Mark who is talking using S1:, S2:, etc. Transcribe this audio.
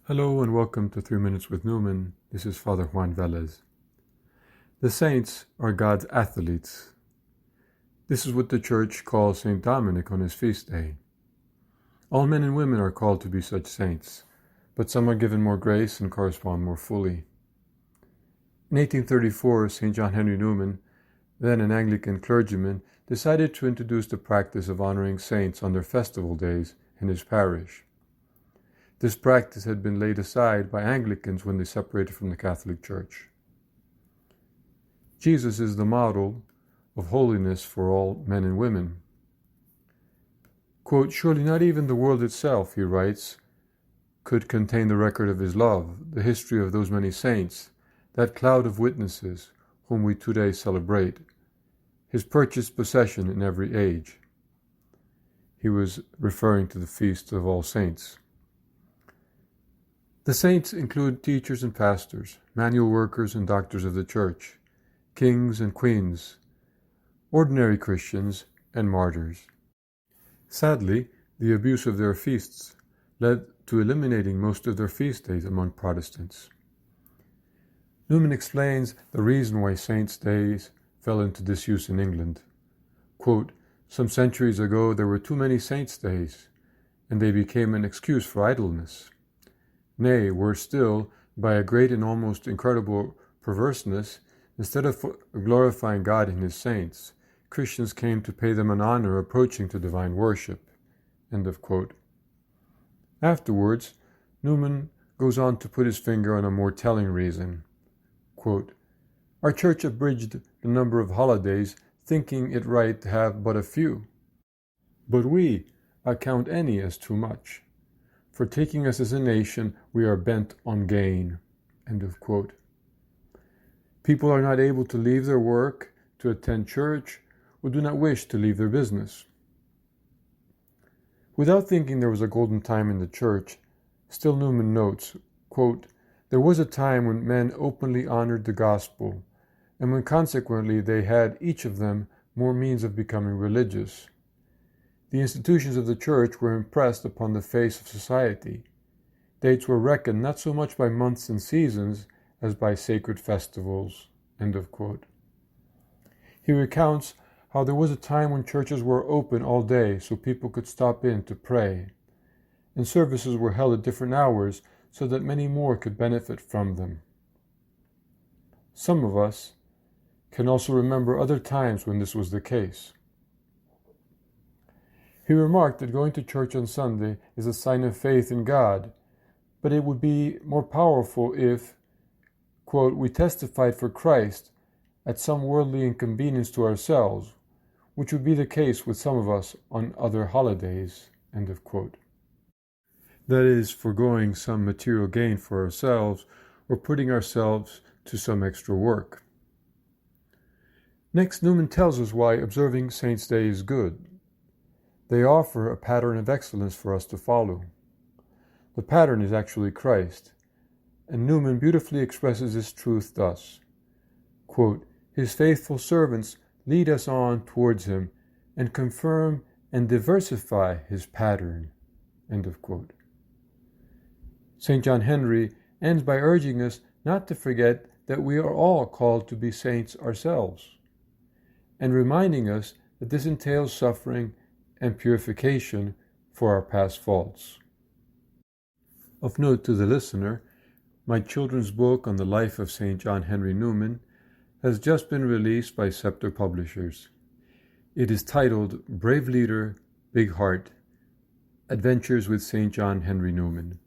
S1: Hello and welcome to 3 Minutes with Newman. This is Father Juan Velez. The saints are God's athletes. This is what the Church calls St. Dominic on his feast day. All men and women are called to be such saints, but some are given more grace and correspond more fully. In 1834, St. John Henry Newman, then an Anglican clergyman, decided to introduce the practice of honoring saints on their festival days in his parish. This practice had been laid aside by Anglicans when they separated from the Catholic Church. Jesus is the model of holiness for all men and women. Quote, "Surely not even the world itself," he writes, "could contain the record of his love, the history of those many saints, that cloud of witnesses whom we today celebrate, his purchased possession in every age." He was referring to the Feast of All Saints. The saints include teachers and pastors, manual workers and doctors of the Church, kings and queens, ordinary Christians, and martyrs. Sadly, the abuse of their feasts led to eliminating most of their feast days among Protestants. Newman explains the reason why saints' days fell into disuse in England. Quote, "Some centuries ago there were too many saints' days, and they became an excuse for idleness. Nay, worse still, by a great and almost incredible perverseness, instead of glorifying God and his saints, Christians came to pay them an honor approaching to divine worship." End of quote. Afterwards, Newman goes on to put his finger on a more telling reason. Quote, "Our Church abridged the number of holidays, thinking it right to have but a few. But we account any as too much. For taking us as a nation, we are bent on gain." End of quote. People are not able to leave their work to attend church, or do not wish to leave their business. Without thinking there was a golden time in the Church, still Newman notes, quote, "There was a time when men openly honored the gospel, and when consequently they had, each of them, more means of becoming religious. The institutions of the Church were impressed upon the face of society. Dates were reckoned not so much by months and seasons as by sacred festivals." End of quote. He recounts how there was a time when churches were open all day so people could stop in to pray, and services were held at different hours so that many more could benefit from them. Some of us can also remember other times when this was the case. He remarked that going to church on Sunday is a sign of faith in God, but it would be more powerful if, quote, "we testified for Christ at some worldly inconvenience to ourselves, which would be the case with some of us on other holidays." End of quote. That is, foregoing some material gain for ourselves or putting ourselves to some extra work. Next, Newman tells us why observing Saints' Day is good. They offer a pattern of excellence for us to follow. The pattern is actually Christ, and Newman beautifully expresses this truth thus, quote, "His faithful servants lead us on towards him and confirm and diversify his pattern." End of quote. St. John Henry ends by urging us not to forget that we are all called to be saints ourselves, and reminding us that this entails suffering and purification for our past faults. Of note to the listener, my children's book on the life of St. John Henry Newman has just been released by Scepter Publishers. It is titled Brave Leader, Big Heart, Adventures with St. John Henry Newman.